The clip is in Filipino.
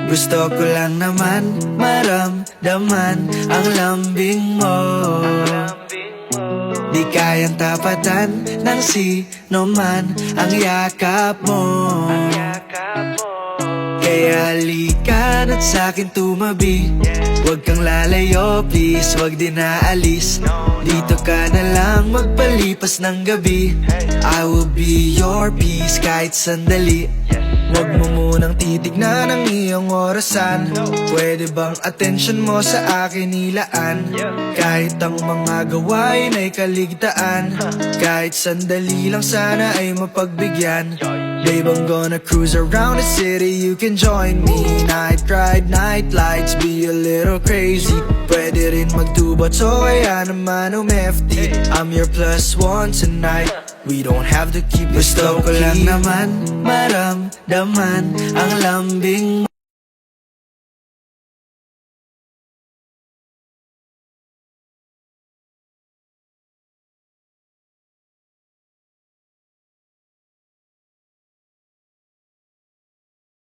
Gusto ko lang naman maramdaman ang lambing mo. Di kayang tapatan ng sino man ang yakap mo. Kaya halika na't sa'kin tumabi. Huwag kang lalayo, please, huwag din aalis. Dito ka na lang magpalipas ng gabi. I will be your peace kahit sandali. Huwag mo munang titignan ang iyong orasan. Pwede bang attention mo sa akin ilaan? Kahit ang mga gawain ay kaligtaan, kahit sandali lang sana ay mapagbigyan. Babe, I'm gonna cruise around the city, you can join me. Night ride, night lights, be a little crazy. Pwede rin magtubat, so kaya naman umefty. I'm your plus one tonight, we don't have to keep it low-key. Gusto ko lang naman maramdaman ang lambing mo.